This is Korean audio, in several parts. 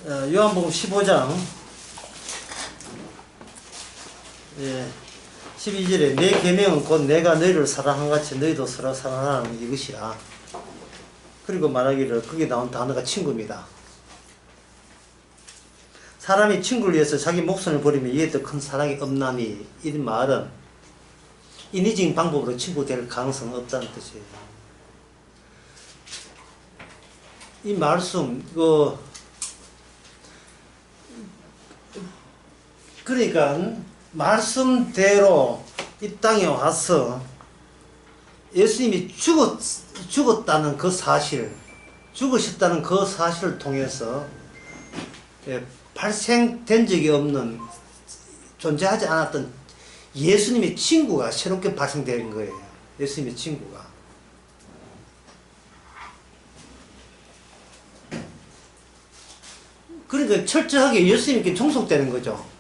요한복음 15장 12절에 내 계명은 곧 내가 너희를 사랑한 같이 너희도 서로 사랑하는 이것이라. 그리고 말하기를 거기에 나온 단어가 친구입니다. 사람이 친구를 위해서 자기 목숨을 버리면 이에 더 큰 사랑이 없나니, 이 말은 인위적인 방법으로 친구 될 가능성은 없다는 뜻이에요. 이 말씀 그러니까 말씀대로 이 땅에 와서 예수님이 죽었다는 그 사실, 죽으셨다는 그 사실을 통해서 발생된 적이 없는, 존재하지 않았던 예수님의 친구가 새롭게 발생된 거예요. 예수님의 친구가. 그러니까 철저하게 예수님께 종속되는 거죠.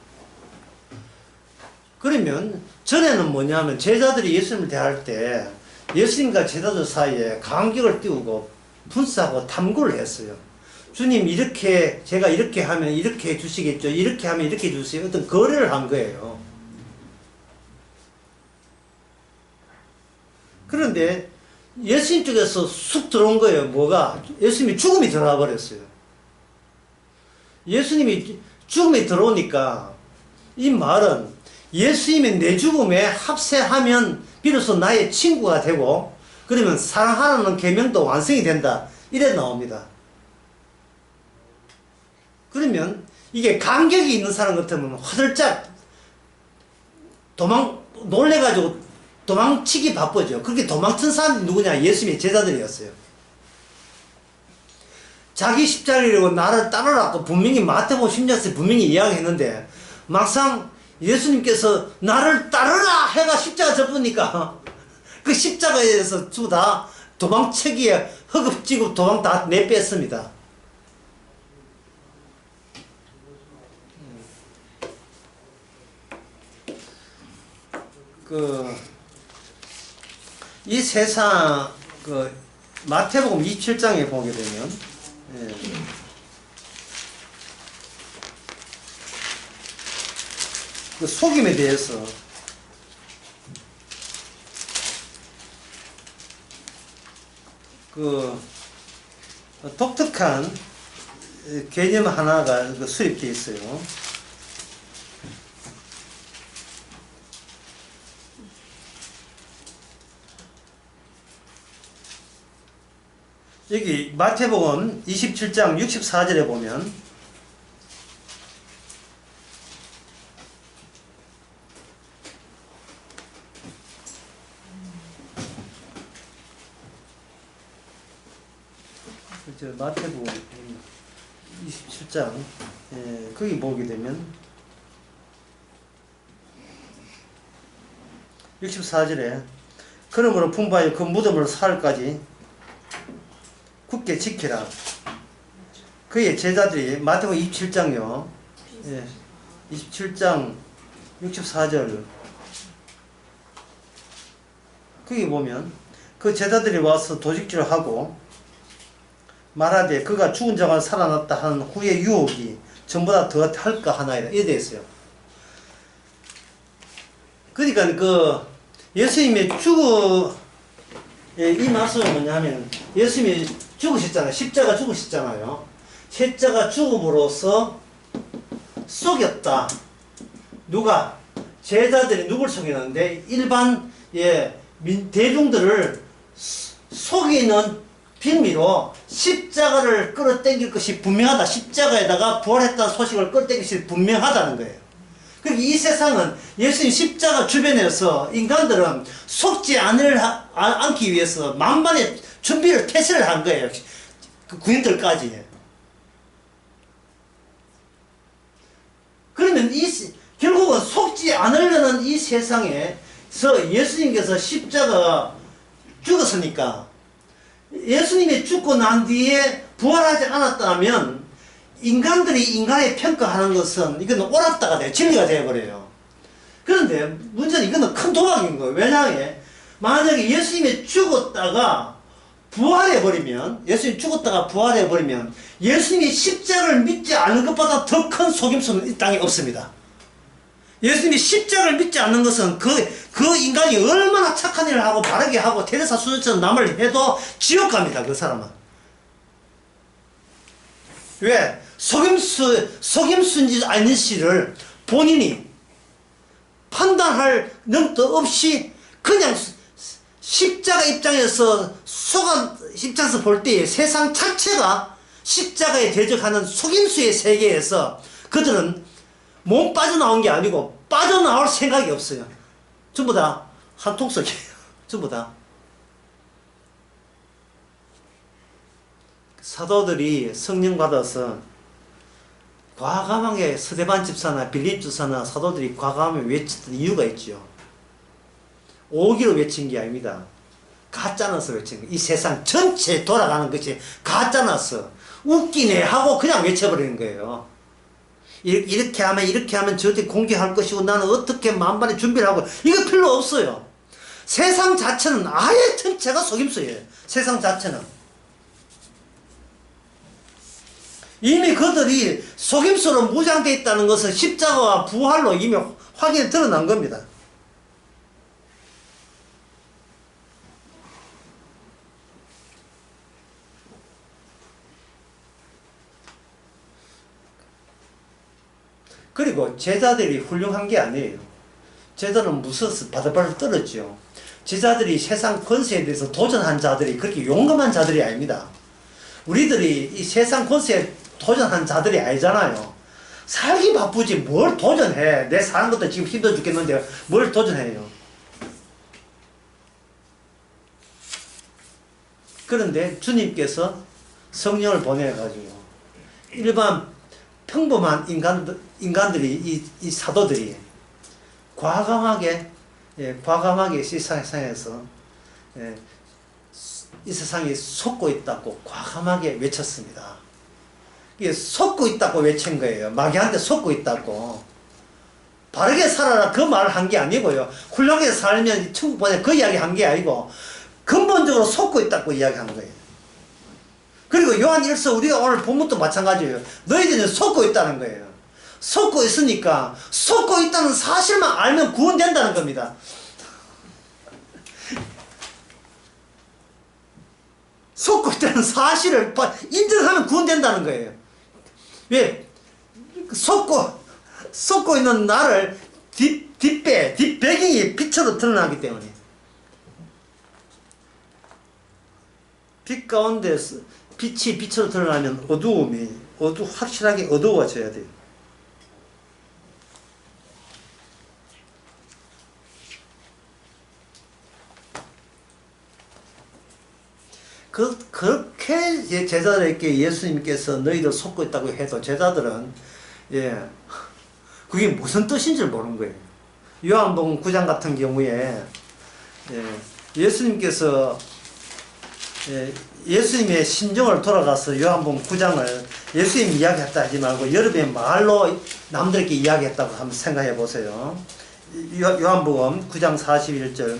그러면 전에는 뭐냐면 제자들이 예수님을 대할 때 예수님과 제자들 사이에 간격을 띄우고 분싸고 탐구를 했어요. 주님 이렇게 제가 이렇게 하면 이렇게 해주시겠죠, 이렇게 하면 이렇게 해주세요. 어떤 거래를 한 거예요. 그런데 예수님 쪽에서 쑥 들어온 거예요. 뭐가? 예수님이 죽음이 들어와 버렸어요. 예수님이 죽음이 들어오니까 이 말은 예수님이 내 죽음에 합세하면 비로소 나의 친구가 되고, 그러면 사랑하는 계명도 완성이 된다, 이래 나옵니다. 그러면 이게 간격이 있는 사람 같으면 화들짝 놀래가지고 도망치기 바쁘죠. 그렇게 도망친 사람이 누구냐? 예수님의 제자들이었어요. 자기 십자가이라고 나를 따르라고 분명히 마태복음 16장에 분명히 이야기했는데, 막상 예수님께서 나를 따르라 해가 십자가 접으니까 그 십자가에서 두 다 도망치기에 허겁지겁 도망 다 내뺐습니다. 이 세상 마태복음 27장에 보게 되면 그 속임에 대해서 독특한 개념 하나가 수립되어 있어요. 여기 마태복음 27장 64절에 보면 마태복음 27장 거기 보게 되면 64절에 그러므로 풍부하여 그 무덤을 사흘까지 굳게 지키라. 그의 제자들이 마태복음 27장요 27장 64절 거기 보면 그 제자들이 와서 도둑질을 하고 말하되 그가 죽은 자가 살아났다 하는 후의 유혹이 전보다 더 할까 하나이다, 이래 있어요. 그러니까 예수님의 이 말씀은 뭐냐면 예수님이 죽으셨잖아요. 십자가 죽으셨잖아요. 십자가 죽음으로써 속였다. 누가? 제자들이 누굴 속였는데 일반 대중들을 속이는 빌미로 십자가를 끌어당길 것이 분명하다. 십자가에다가 부활했다는 소식을 끌어당길 것이 분명하다는 거예요. 그리고 이 세상은 예수님 십자가 주변에서 인간들은 속지 않기 위해서 만반의 준비를 태세를 한 거예요. 그 구인들까지. 그러면 결국은 속지 않으려는 이 세상에서 예수님께서 십자가 죽었으니까, 예수님이 죽고 난 뒤에 부활하지 않았다면 인간들이 인간의 평가하는 것은 이건 옳았다가 돼요. 진리가 되어버려요. 그런데 문제는 이거는 큰 도박인 거예요. 왜냐하면 만약에 예수님이 죽었다가 부활해버리면, 예수님 죽었다가 부활해버리면 예수님이 십자가를 믿지 않는 것보다 더 큰 속임수는 이 땅에 없습니다. 예수님이 십자가를 믿지 않는 것은 그 인간이 얼마나 착한 일을 하고 바르게 하고 테레사 수녀처럼 남을 해도 지옥 갑니다. 그 사람은. 왜? 속임수인지 아닌지를 본인이 판단할 능도 없이 그냥 십자가 입장에서 입장에서 볼 때에 세상 자체가 십자가에 대적하는 속임수의 세계에서 그들은 몸 빠져나온 게 아니고 빠져나올 생각이 없어요. 전부 다 한통속이에요. 전부 다. 사도들이 성령 받아서 과감하게 스데반 집사나 빌립 집사나 사도들이 과감하게 외쳤던 이유가 있죠. 오기로 외친 게 아닙니다. 가짜나서 외친 거예요. 이 세상 전체 돌아가는 것이 가짜나서 웃기네 하고 그냥 외쳐버리는 거예요. 이렇게 하면 저한테 공개할 것이고 나는 어떻게 만반의 준비를 하고 이거 필요 없어요. 세상 자체는 아예 전체가 속임수예요. 세상 자체는. 이미 그들이 속임수로 무장되어 있다는 것은 십자가와 부활로 이미 확연히 드러난 겁니다. 그리고 제자들이 훌륭한 게 아니에요. 제자들은 무서워서 바들바들 떨었죠. 제자들이 세상 권세에 대해서 도전한 자들이 그렇게 용감한 자들이 아닙니다. 우리들이 이 세상 권세에 도전한 자들이 아니잖아요. 살기 바쁘지 뭘 도전해. 내 사는 것도 지금 힘들어 죽겠는데 뭘 도전해요. 그런데 주님께서 성령을 보내가지고 일반 평범한 인간들이 이 사도들이 과감하게 이 세상에서 이 세상이 속고 있다고 과감하게 외쳤습니다. 이게 속고 있다고 외친 거예요. 마귀한테 속고 있다고. 바르게 살아라 그 말을 한 게 아니고요. 훌륭하게 살면 천국 보내 그 이야기 한 게 아니고 근본적으로 속고 있다고 이야기한 거예요. 그리고 요한 1서 우리가 오늘 본문도 마찬가지예요. 너희들은 속고 있다는 거예요. 속고 있으니까 속고 있다는 사실만 알면 구원된다는 겁니다. 속고 있다는 사실을 인정하면 구원된다는 거예요. 왜? 속고 있는 나를 뒷배경이 빛으로 드러나기 때문에. 빛 가운데서 빛이 빛으로 드러나면 확실하게 어두워져야 돼요. 그렇게 제자들에게 예수님께서 너희들 속고 있다고 해도 제자들은 그게 무슨 뜻인지 모르는 거예요. 요한복음 9장 같은 경우에 예수님께서 예수님의 신정을 돌아가서 요한복음 9장을 예수님이 이야기했다 하지 말고 여러분의 말로 남들에게 이야기했다고 한번 생각해 보세요. 요한복음 9장 41절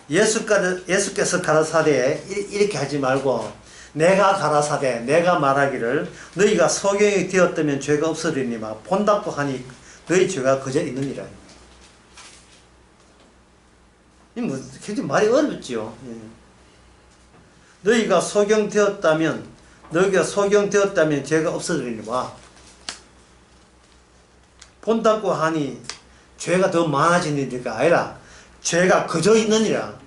예수께서 가라사대 이렇게 하지 말고 내가 가라사대 내가 말하기를 너희가 소경이 되었다면 죄가 없으리니마 본다고 하니 너희 죄가 그저 있느니라. 이 뭐 굉장히 말이 어렵지요. 너희가 소경되었다면 죄가 없어지리니와 본다고 하니 죄가 더 많아지는 게 아니라 죄가 그저 있느니라.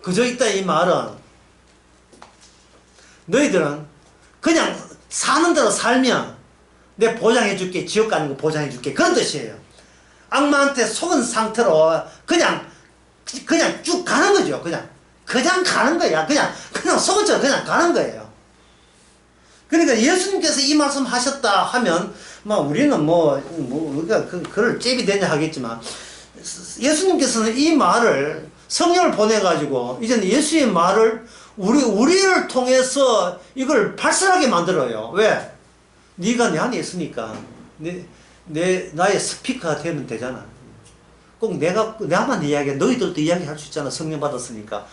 그저 있다 이 말은 너희들은 그냥 사는 대로 살면 내 보장해줄게 지옥 가는 거 보장해줄게 그런 뜻이에요. 악마한테 속은 상태로 그냥 쭉 가는 거죠. 그냥 가는 거야. 그냥 속은처럼 그냥 가는 거예요. 그러니까 예수님께서 이 말씀 하셨다 하면 우리는 우리가 그걸 잽이 되냐 하겠지만 예수님께서는 이 말을 성령을 보내가지고 이제는 예수의 말을 우리를 통해서 이걸 발설하게 만들어요. 왜? 네가 내 안에 있으니까 나의 스피커가 되면 되잖아. 꼭 나만 이야기해. 너희들도 이야기할 수 있잖아. 성령 받았으니까.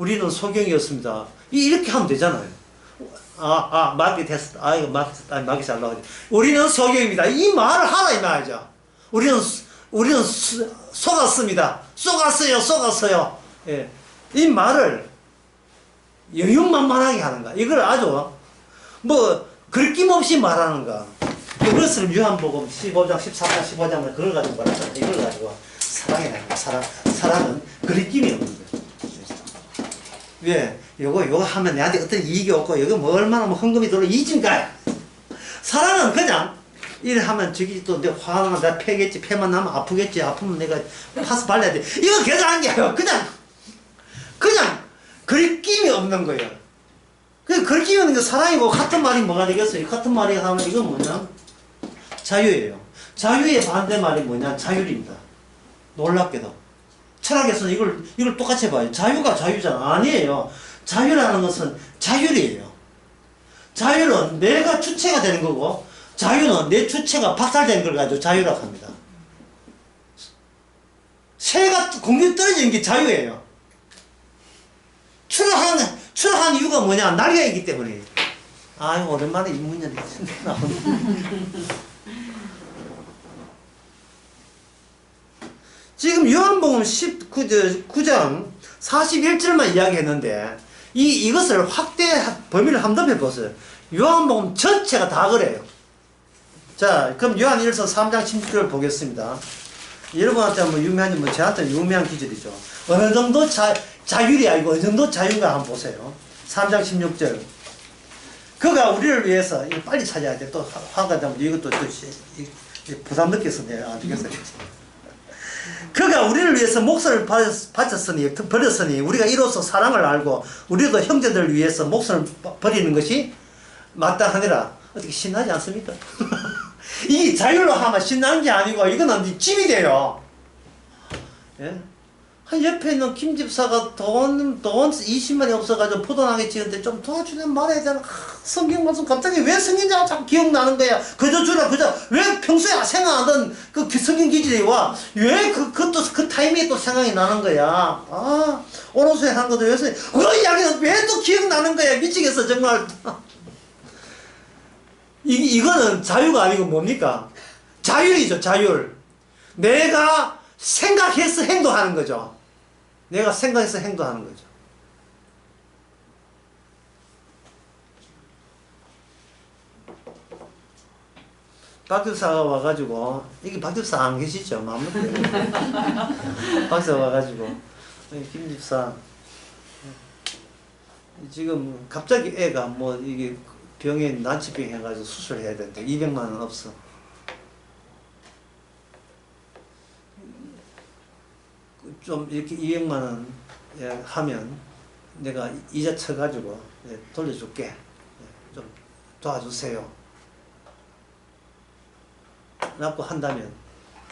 우리는 소경이었습니다. 이렇게 하면 되잖아요. 말이 됐어. 이거 말이 잘 나오지. 우리는 소경입니다. 이 말을 하라 이 말이죠. 우리는 속았습니다. 속았어요. 예. 이 말을 영육만만하게 하는 거야. 이걸 아주 걸낌없이 말하는 거야. 그것을 요한복음 15장, 14장, 15장을 그걸 가지고 말하잖아. 이걸 가지고 사랑이라는 거야. 사랑은 거리낌이 없는 거야. 왜? 요거 하면 내한테 어떤 이익이 없고, 이거 얼마나 헌금이 들어, 이진가야. 사랑은 그냥, 이래 하면 저기 또 내가 화나면 내가 패겠지, 패만 나면 아프겠지, 아프면 내가 파스 발라야 돼. 이거 계산한 게 아니야. 그냥, 거리낌이 없는 거예요. 그 거리낌이 없는 게 사랑이고, 같은 말이 뭐가 되겠어요? 같은 말이 하면 이건 뭐냐? 자유예요. 자유의 반대말이 뭐냐? 자율입니다. 놀랍게도. 철학에서는 이걸 똑같이 해봐요. 자유가 자유잖아. 아니에요. 자유라는 것은 자율이에요. 자율은 내가 주체가 되는 거고, 자유는 내 주체가 박살되는 걸 가지고 자유라고 합니다. 새가 공중에 떨어지는 게 자유예요. 추락한 이유가 뭐냐? 날개가 있기 때문에. 아이고, 오랜만에 인문열이 나오네. 지금 요한복음 19장 41절만 이야기했는데, 이것을 범위를 한번 해보세요. 요한복음 전체가 다 그래요. 자, 그럼 요한일서 3장 16절을 보겠습니다. 여러분한테 저한테 유명한 기절이죠. 어느 정도 자율이 아니고 어느 정도 자유가 한번 보세요. 3장 16절. 그가 우리를 위해서, 이거 빨리 찾아야 돼. 또 화가 나면 이것도 부담 느껴서 내가 안 되겠어요. 그가 우리를 위해서 목숨을 버렸으니 우리가 이로써 사랑을 알고 우리도 형제들을 위해서 목숨을 버리는 것이 마땅하니라. 어떻게 신나지 않습니까? 이 자율로 하면 신나는 게 아니고 이거는 짐이 돼요. 예? 한 옆에 있는 김 집사가 돈 20만이 없어가지고 포도나게 지는데 좀 도와주는 말해야 되나? 성경 말씀 갑자기 왜 성경자가 자꾸 기억나는 거야? 그저 주라, 왜 평소에 생각하던 그 성경 기질이 와? 왜 그 타이밍에 또 생각이 나는 거야? 오로수에 한 것도 요새, 그 이야기는 왜 또 기억나는 거야? 미치겠어, 정말. 이거는 자유가 아니고 뭡니까? 자율이죠, 자율. 내가 생각해서 행동하는 거죠. 내가 생각해서 행동하는 거죠. 박집사가 와가지고, 이게 박집사 안 계시죠? 박집사 와가지고, 김집사, 지금 갑자기 애가 이게 병에 난치병 해가지고 수술해야 되는데 200만 원 없어. 좀 이렇게 200만 원 하면 내가 이자 쳐가지고 돌려줄게. 좀 도와주세요. 라고 한다면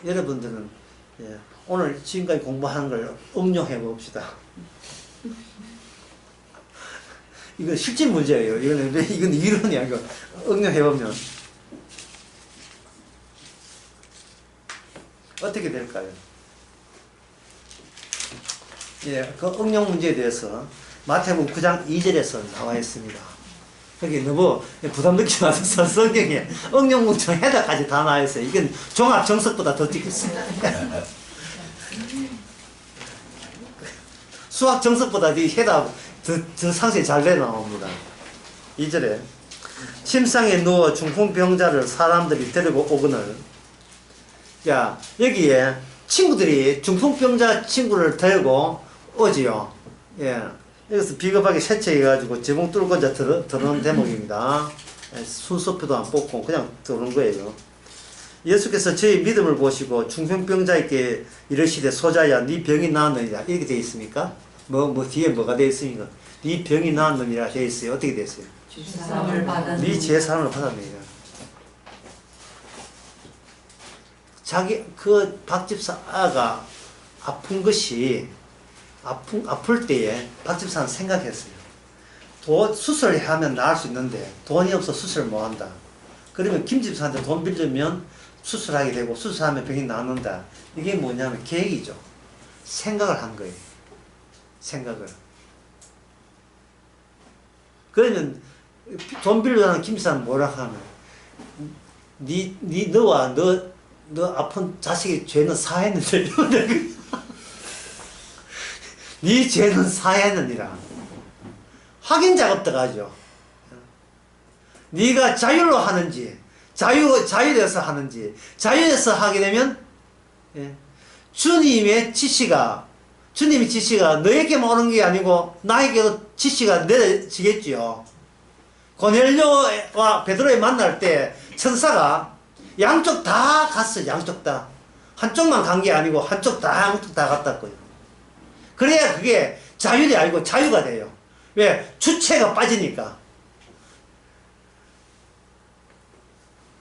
여러분들은 오늘 지금까지 공부한 걸 응용해 봅시다. 이거 실제 문제예요. 이건 이론이 아니고 응용해 보면 어떻게 될까요? 그 응용 문제에 대해서 마태복음 9장 2절에서 나와 있습니다. 여기 너무 부담 느끼지 마셔서 성경에 응용 문제 해답까지 다 나와 있어요. 이건 종합 정석보다 더 찍혔어요. 수학 정석보다 이 해답 더 상세히 잘 나옵니다. 2절에 침상에 누워 중풍병자를 사람들이 데리고 오거늘. 야, 여기에 친구들이 중풍병자 친구를 데리고 오지요. 예. 여기서 비겁하게 세척해가지고 지붕 뚫고 이제 들어오는 대목입니다. 순서표도 안 뽑고 그냥 들어오는 거예요. 예수께서 저희 믿음을 보시고 중풍병자에게 이르시되 소자야 네 병이 나았느니라. 이렇게 되어 있습니까? 뒤에 뭐가 되어 있습니까? 네 병이 나았느니라 되어 있어요. 어떻게 되어 있어요? 주사함을 받았느니라. 네 죄 사함을 받았느니라. 박집사 아가 아픈 것이 아플 때에 박집사는 생각했어요. 수술하면 나을 수 있는데 돈이 없어 수술 못 한다. 그러면 김집사한테 돈 빌리면 수술하게 되고 수술하면 병이 낫는다. 이게 뭐냐면 계획이죠. 생각을 한 거예요. 생각을. 그러면 돈 빌려가는 김사는 뭐라 하면 너와 너 아픈 자식의 죄는 사했는데 네 죄는 사했느니라. 확인 작업도 하죠. 네가 자율로 하는지 자율에서 하는지 자율에서 하게 되면 주님의 지시가 너에게만 오는 게 아니고 나에게도 지시가 내려지겠지요. 고넬료와 베드로를 만날 때 천사가 양쪽 다 갔어요. 양쪽 다. 한쪽만 간 게 아니고 양쪽 다 갔다고요. 그래야 그게 자율이 아니고 자유가 돼요. 왜? 주체가 빠지니까.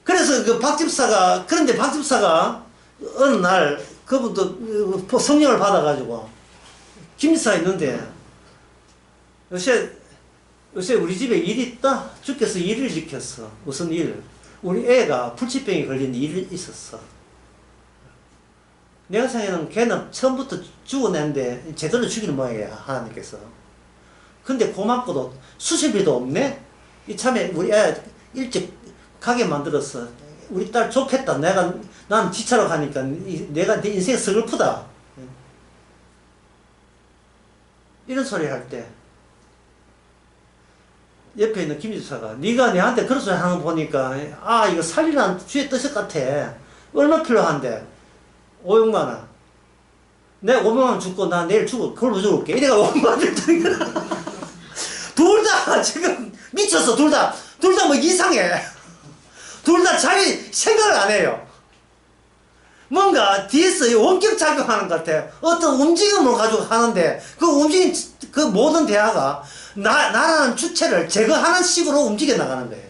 그래서 그런데 박 집사가 어느 날 그분도 성령을 받아가지고 김사 있는데 요새 우리 집에 일이 있다? 주께서 일을 시켰어. 무슨 일? 우리 애가 불치병에 걸린 일이 있었어. 내가 생각에는 걔는 처음부터 죽어냈는데 제대로 죽이는 모양이야, 하나님께서. 근데 고맙고도 수술비도 없네? 이참에 우리 애 일찍 가게 만들었어. 우리 딸 좋겠다. 난 지차로 가니까 내가 내 인생 서글프다. 이런 소리 할 때 옆에 있는 김 지사가 네가 내한테 그런 소리 하는 거 보니까 이거 살리라는 주의 뜻일 것 같아. 얼마 필요한데? 500만 원. 내가 500만 원 죽고 나 내일 죽어. 그걸로 죽을게. 이래가 500만 원 줬다니까. 둘 다 지금 미쳤어. 둘 다 뭐 이상해. 둘 다 자기 생각을 안 해요. 뭔가 뒤에서 원격 작용하는 것 같아. 어떤 움직임을 가지고 하는데 그 움직임, 그 모든 대화가 나라는 주체를 제거하는 식으로 움직여 나가는 거예요.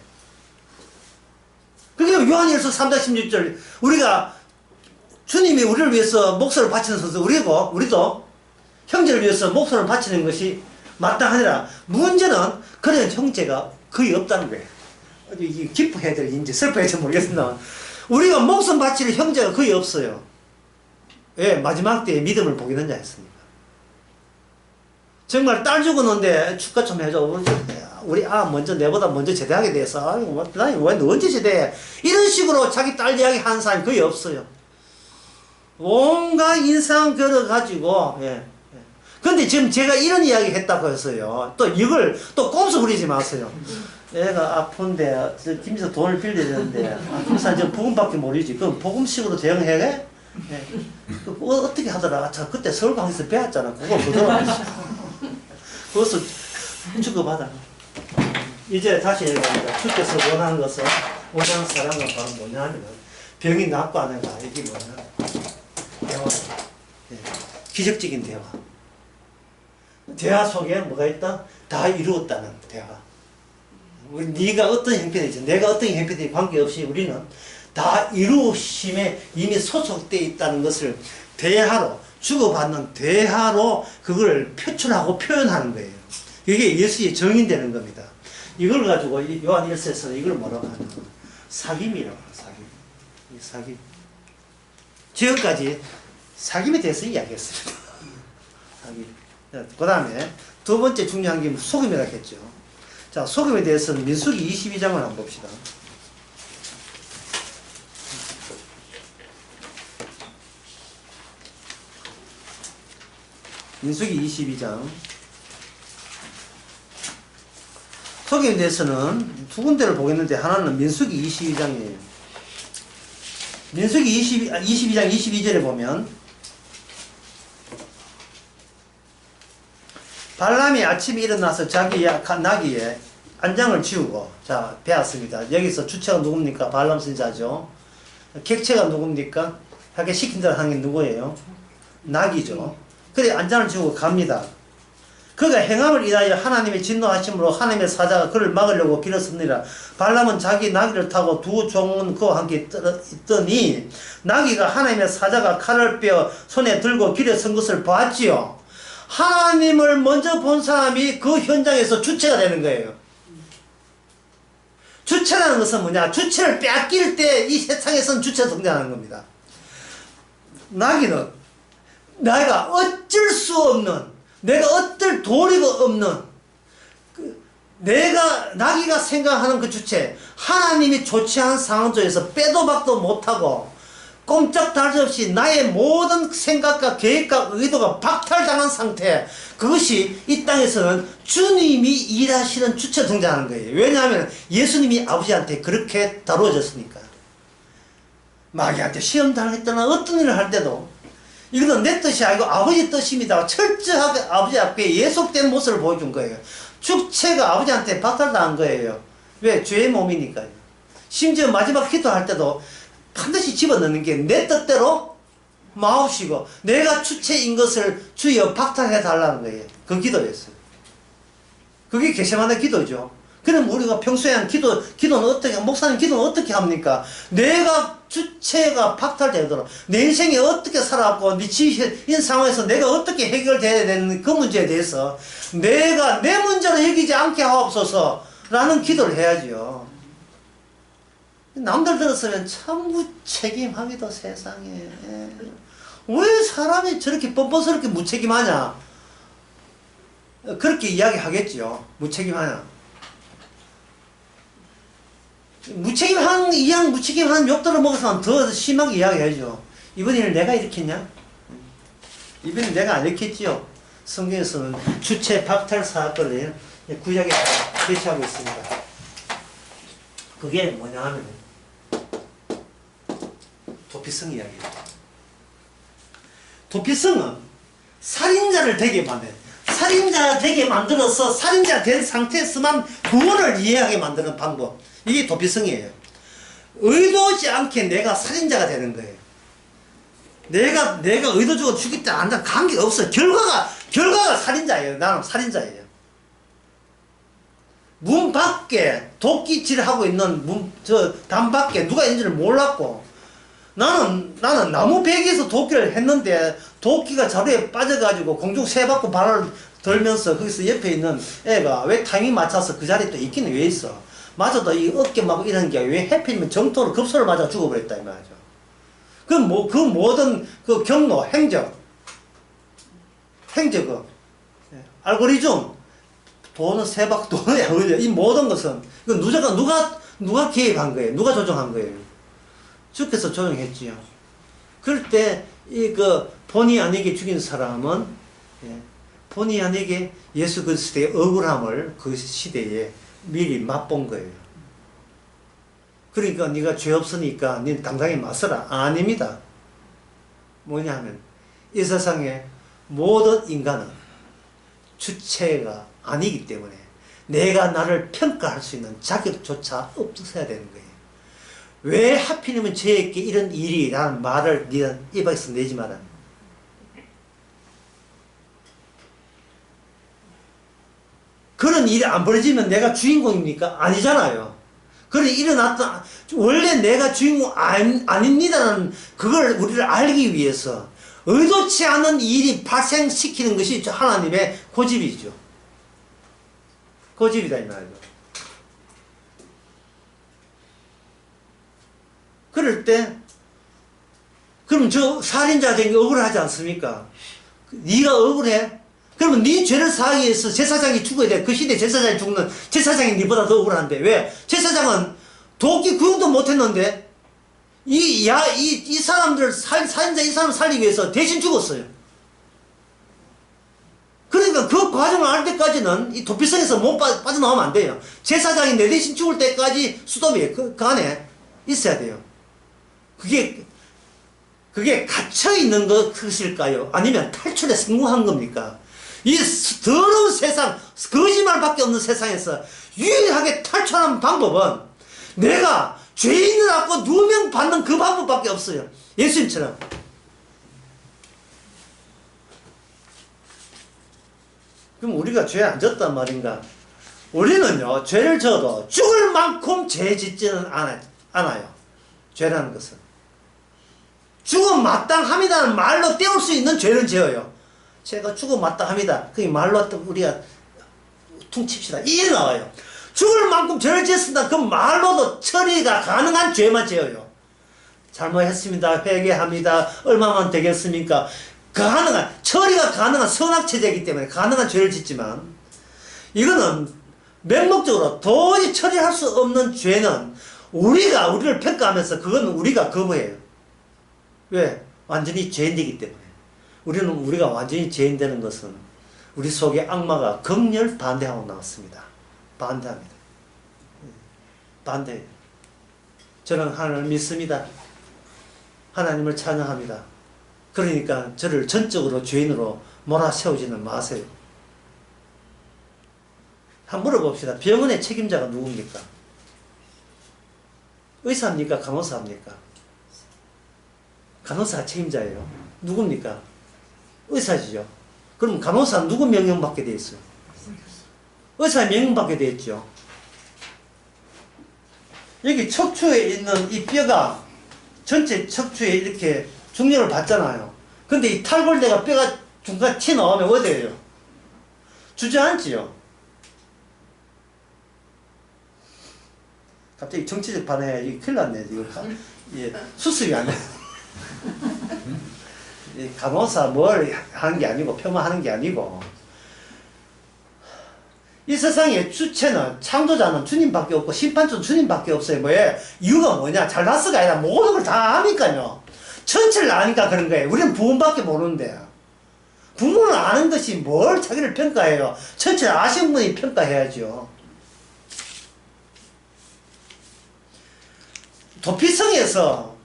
그게 요한일서 3장 16절 우리가 주님이 우리를 위해서 목숨을 바치는 선수 우리도 형제를 위해서 목숨을 바치는 것이 마땅하니라. 문제는 그런 형제가 거의 없다는 거예요. 기뻐해야 될지 슬퍼해야 될지 모르겠습니다. 우리가 목숨 바칠 형제가 거의 없어요. 왜? 마지막 때에 믿음을 보이는 자였으니까. 정말 딸 죽었는데 축하 좀 해줘. 우리 먼저 내보다 먼저 제대하게 돼서 나 왜 언제 제대해? 이런 식으로 자기 딸 이야기 하는 사람이 거의 없어요. 온갖 인상 걸어가지고 근데 지금 제가 이런 이야기 했다고 했어요. 또 이걸 또 꼼수 부리지 마세요. 애가 아픈데 김에서 돈을 빌려야 되는데 김사 이제 복음밖에 모르지. 그럼 복음식으로 대응해? 네. 어떻게 하더라? 자, 그때 서울 강의에서 배웠잖아. 그거 보더라. 그것을 주고받아. 이제 다시 얘기합니다. 주께서 원하는 것은 원하는 사람은 바로 뭐냐면 병이 낫고 안 해가 이게 뭐냐? 대화. 네. 기적적인 대화. 대화 속에 뭐가 있다? 다 이루었다는 대화. 네가 어떤 형편이지 내가 어떤 형편이지 관계없이 우리는 다 이루심에 이미 소속되어 있다는 것을 대화로 주고받는 대화로 그걸 표출하고 표현하는 거예요. 이게 예수의 정인되는 겁니다. 이걸 가지고 요한 1서에서 이걸 뭐라고 하냐면 사귐이라고 해요. 사귐. 지금까지 사귐에 대해서 이야기했습니다. 사귐. 그 다음에 두 번째 중요한 게 소금이라고 했죠. 자, 소금에 대해서는 민수기 22장을 한번 봅시다. 민수기 22장. 소금에 대해서는 두 군데를 보겠는데 하나는 민수기 22장이에요. 민수기 22장 22절에 보면 발람이 아침에 일어나서 자기 나귀에 안장을 지우고 자 배웠습니다. 여기서 주체가 누굽니까? 발람 선지자죠. 객체가 누굽니까? 하게 시킨 대로 하는 게 누구예요? 나귀죠. 그래 안장을 지우고 갑니다. 그가 행함을 인하여 하나님의 진노하심으로 하나님의 사자가 그를 막으려고 길을 섭니다. 발람은 자기 나귀를 타고 두 종은 그와 함께 있더니 나귀가 하나님의 사자가 칼을 빼어 손에 들고 길에 선 것을 봤지요. 하나님을 먼저 본 사람이 그 현장에서 주체가 되는 거예요. 주체라는 것은 뭐냐? 주체를 빼앗길 때 이 세상에서는 주체가 등장하는 겁니다. 나귀는 내가 어쩔 수 없는, 내가 어떨 도리가 없는 나기가 생각하는 그 주체, 하나님이 조치한 상황 중에서 빼도 박도 못하고 꼼짝달싹 없이 나의 모든 생각과 계획과 의도가 박탈당한 상태, 그것이 이 땅에서는 주님이 일하시는 주체 등장하는 거예요. 왜냐하면 예수님이 아버지한테 그렇게 다루어졌으니까. 마귀한테 시험 당했거나 어떤 일을 할 때도 이거는 내 뜻이 아니고 아버지 뜻입니다. 철저하게 아버지 앞에 예속된 모습을 보여준 거예요. 주체가 아버지한테 박탈당한 거예요. 왜? 죄의 몸이니까요. 심지어 마지막 기도할 때도 반드시 집어넣는 게 내 뜻대로 마옵시고 내가 주체인 것을 주여 박탈해 달라는 거예요. 그 기도였어요. 그게 겟세마네 기도죠. 그럼 우리가 평소에 한 기도는 어떻게, 목사님 기도는 어떻게 합니까? 내가 주체가 박탈되도록 내 인생에 어떻게 살아왔고 네 지인 상황에서 내가 어떻게 해결돼야 되는 그 문제에 대해서 내가 내 문제로 여기지 않게 하옵소서 라는 기도를 해야죠. 남들 들었으면 참 무책임하기도 세상에. 왜 사람이 저렇게 뻔뻔스럽게 무책임하냐? 그렇게 이야기하겠죠. 무책임하냐? 무책임한 욕들을 먹어서 더 심하게 이야기하죠. 이번 일을 내가 일으켰냐? 이번 일 내가 안 일으켰지요. 성경에서는 주체 박탈 사건을 구약에 제시하고 있습니다. 그게 뭐냐 하면 도피성 이야기예요. 도피성은 살인자를 되게 만들어서 살인자 된 상태에서만 구원을 이해하게 만드는 방법. 이게 도피성이에요. 의도하지 않게 내가 살인자가 되는 거예요. 내가 의도적으로 죽였다 안 한다 관계가 없어요. 결과가 살인자예요. 나는 살인자예요. 문 밖에 도끼질하고 있는 담 밖에 누가 있는지를 몰랐고 나는 나무 베개에서 도끼를 했는데 도끼가 자루에 빠져가지고 공중 세 바퀴 발을 돌면서 거기서 옆에 있는 애가 왜 타이밍 맞춰서 그 자리에 또 있기는 왜 있어? 맞아도 이 어깨 막 이런 게 왜 해필이면 정토로 급소를 맞아 죽어버렸다 이 말이죠. 그 모든 그 경로 행적 알고리즘 도는 세 바퀴 도는 이 모든 것은 누가 개입한 거예요? 누가 조정한 거예요? 주께서 조정했지요. 그럴 때 본의 아니게 죽인 사람은 본의 아니게 예수 그리스도의 억울함을 그 시대에 미리 맛본 거예요. 그러니까 네가 죄 없으니까 네 당당히 맞서라. 아닙니다. 뭐냐면 이 세상의 모든 인간은 주체가 아니기 때문에 내가 나를 평가할 수 있는 자격조차 없어야 되는 거예요. 왜 하필이면 저에게 이런 일이 라는 말을 네가 입에서 내지 마라. 그런 일이 안 벌어지면 내가 주인공입니까? 아니잖아요. 그래 일어났다. 원래 내가 주인공 아닙니다라는 그걸 우리를 알기 위해서 의도치 않은 일이 발생시키는 것이 하나님의 고집이죠. 고집이다 이 말이죠. 그럴 때 그럼 저 살인자 된 게 억울하지 않습니까? 네가 억울해? 그러면 네 죄를 사하기 위해서 제사장이 죽어야 돼. 그 시대에 제사장이 죽는 제사장이 네보다 더 억울한데 왜? 제사장은 도끼 구용도 못했는데 이 사람들 살인자 이 사람 살리기 위해서 대신 죽었어요. 그러니까 그 과정을 알 때까지는 이 도피성에서 못 빠져나오면 안 돼요. 제사장이 내 대신 죽을 때까지 수도비에 그 안에 있어야 돼요. 그게 갇혀있는 것일까요? 아니면 탈출에 성공한 겁니까? 이 더러운 세상, 거짓말밖에 없는 세상에서 유일하게 탈출하는 방법은 내가 죄인을 갖고 누명 받는 그 방법밖에 없어요. 예수님처럼. 그럼 우리가 죄 안 졌단 말인가? 우리는요, 죄를 져도 죽을 만큼 죄 짓지는 않아요. 죄라는 것은. 죽음 마땅합니다는 말로 때울 수 있는 죄를 지어요. 제가 죽음 마땅합니다. 그게 말로 우리가 퉁칩시다. 이게 나와요. 죽을 만큼 죄를 지었습니다. 그 말로도 처리가 가능한 죄만 지어요. 잘못했습니다. 회개합니다. 얼마만 되겠습니까? 처리가 가능한 선악체제이기 때문에 가능한 죄를 짓지만 이거는 맹목적으로 도저히 처리할 수 없는 죄는 우리가 우리를 평가하면서 그건 우리가 거부해요. 왜? 완전히 죄인이기 때문에. 우리가 완전히 죄인 되는 것은 우리 속에 악마가 극렬 반대하고 나왔습니다. 반대합니다. 반대해요. 저는 하나님을 믿습니다. 하나님을 찬양합니다. 그러니까 저를 전적으로 죄인으로 몰아세우지는 마세요. 한번 물어봅시다. 병원의 책임자가 누굽니까? 의사입니까? 간호사입니까? 간호사가 책임자예요. 누굽니까? 의사지죠. 그럼 간호사는 누구 명령받게 되어 있어요? 의사의 명령받게 되어 있죠. 여기 척추에 있는 이 뼈가 전체 척추에 이렇게 중력을 받잖아요. 근데 이 탈골대가 뼈가 중간 튀어나오면 어디에요? 주저앉지요. 갑자기 정치적 반응에 이게 큰일 났네. 이거 예, 수습이 안 돼. 간호사 뭘 하는 게 아니고 폄하하는 게 아니고 이 세상의 주체는 창조자는 주님밖에 없고 심판자는 주님밖에 없어요. 뭐예요? 이유가 뭐냐? 잘났어가 아니라 모든 걸 다 아니까요. 전체를 아니까 그런 거예요. 우리는 부분밖에 모르는데 부분을 아는 것이 뭘 자기를 평가해요? 전체를 아시는 분이 평가해야죠. 도피성에서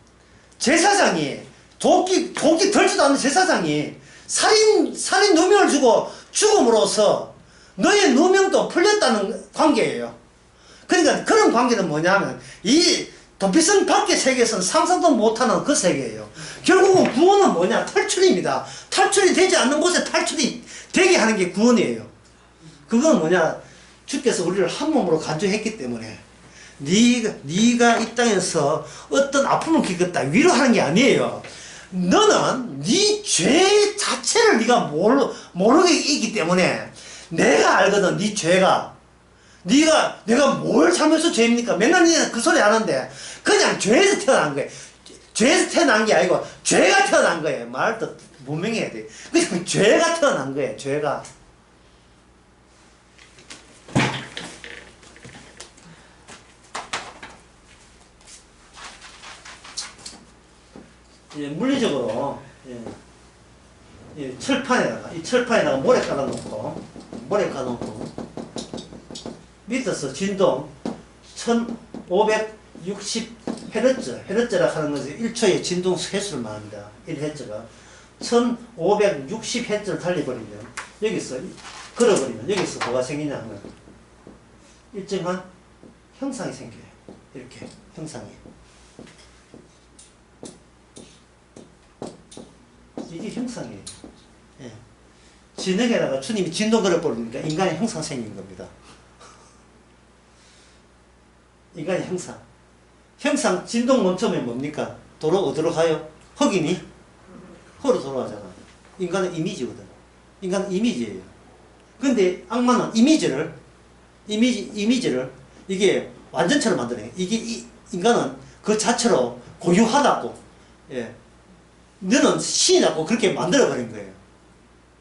제사장이 도끼 덜지도 않는 제사장이 살인 누명을 주고 죽음으로써 너의 누명도 풀렸다는 관계예요. 그러니까 그런 관계는 뭐냐면 이 도피성 밖의 세계에서는 상상도 못하는 그 세계예요. 결국은 구원은 뭐냐? 탈출입니다. 탈출이 되지 않는 곳에 탈출이 되게 하는 게 구원이에요. 그건 뭐냐? 주께서 우리를 한 몸으로 간주했기 때문에 네가 이 땅에서 어떤 아픔을 겪었다 위로하는 게 아니에요. 너는 네 죄 자체를 네가 모르게 있기 때문에 내가 알거든. 네 죄가 내가 뭘 잘못해서 죄입니까? 맨날 그 소리 하는데 그냥 죄에서 태어난 거예요. 죄에서 태어난 게 아니고 죄가 태어난 거예요. 말도 분명해야 돼. 그냥 죄가 태어난 거예요. 죄가. 예, 물리적으로 이 철판에다가 모래 깔아놓고 밑에서 진동 1560Hz 헤르츠라 하는 것은 1초의 진동 횟수를 말합니다. 1Hz가 1560Hz를 달려버리면 여기서 걸어버리면 여기서 뭐가 생기냐 하면 일정한 형상이 생겨요. 이렇게 형상이. 이게 형상이에요. 예. 진흙에다가 주님이 진동 걸어버리니까 인간의 형상 생긴 겁니다. 인간의 형상. 형상 진동 멈추면 뭡니까? 도로 어디로 가요? 흑인이 흑으로 돌아가잖아. 인간은 이미지거든. 인간은 이미지예요. 근데 악마는 이미지를 이게 완전체로 만드는 거예요. 이게 인간은 그 자체로 고유하다고. 예. 너는 신이라고 그렇게 만들어버린 거예요.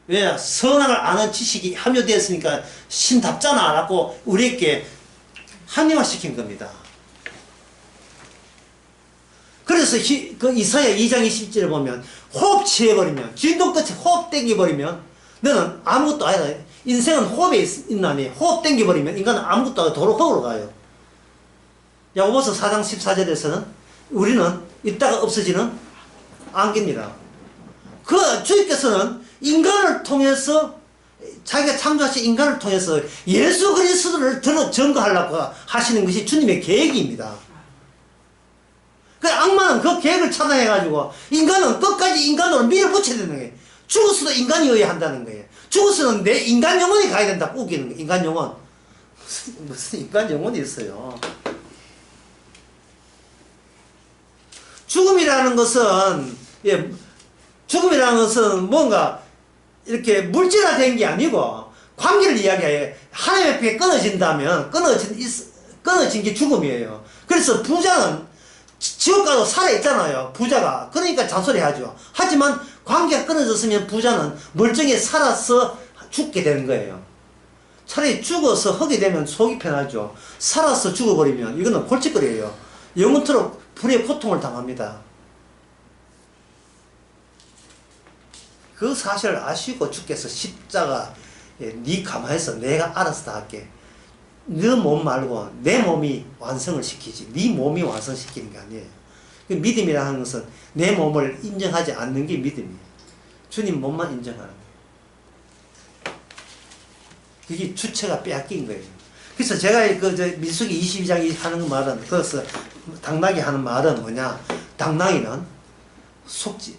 왜? 선악을 아는 지식이 함유되었으니까 신답잖아 라고 우리에게 합리화시킨 겁니다. 그래서 그 이사야 2장 20절에 보면 호흡 취해버리면 진동 끝에 호흡 땡겨버리면 너는 아무것도 아니다. 인생은 호흡에 있나니 호흡 땡겨버리면 인간은 아무것도 아니라 도로 흙으로 가요. 야고보서 4장 14절에서는 우리는 있다가 없어지는 안깁니다. 그 주님께서는 인간을 통해서 자기가 창조하신 인간을 통해서 예수 그리스도를 증거하려고 하시는 것이 주님의 계획입니다. 그 악마는 그 계획을 차단해가지고 인간은 끝까지 인간으로 밀어붙여야 되는 거예요. 죽어서도 인간이어야 한다는 거예요. 죽어서는 내 인간 영혼이 가야 된다고 우기는 거예요. 인간 영혼. 무슨 인간 영혼이 있어요. 죽음이라는 것은 뭔가 이렇게 물질화된 게 아니고 관계를 이야기해요. 하나님 앞에 끊어진다면 끊어진 게 죽음이에요. 그래서 부자는 지옥 가도 살아있잖아요. 부자가. 그러니까 잔소리하죠. 하지만 관계가 끊어졌으면 부자는 멀쩡히 살아서 죽게 되는 거예요. 차라리 죽어서 흙이 되면 속이 편하죠. 살아서 죽어버리면 이거는 골칫거리예요. 영원토록 불의 고통을 당합니다. 그 사실을 아시고 주께서 십자가 네 가만해서 내가 알아서 다 할게. 네 몸 말고 내 몸이 완성을 시키지 네 몸이 완성시키는 게 아니에요. 그 믿음이라는 것은 내 몸을 인정하지 않는 게 믿음이에요. 주님 몸만 인정하는 거예요. 그게 주체가 빼앗긴 거예요. 그래서 제가 민수기 22장 하는 말은, 그래서 당나귀 하는 말은 뭐냐? 당나귀는 속지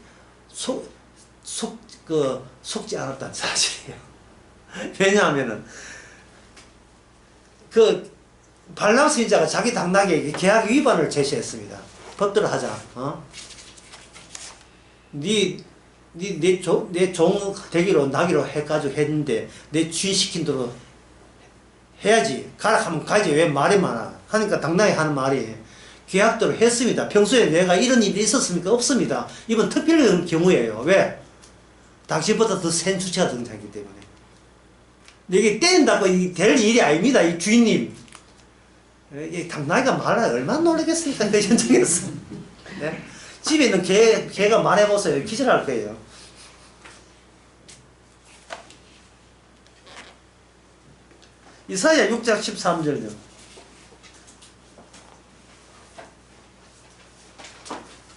않았다는 사실이에요. 왜냐하면은, 발람 선지자가 자기 당나귀에게 계약 위반을 제시했습니다. 법대로 하자. 내 종 되기로 나기로 해가지고 했는데, 내 주인 시킨 대로 해야지. 가라 하면 가지. 왜 말이 많아? 하니까 당나귀 하는 말이 계약대로 했습니다. 평소에 내가 이런 일이 있었습니까? 없습니다. 이번 특별한 경우예요. 왜? 당신보다 더 센 주체가 등장하기 때문에. 이게 때린다고 될 일이 아닙니다. 이 주인님. 이 당나귀가 말하면 얼마나 놀라겠습니까? 그 현장에서. 네? 집에 있는 개가 말해보세요. 기절할 거예요. 이사야 6장 13절요.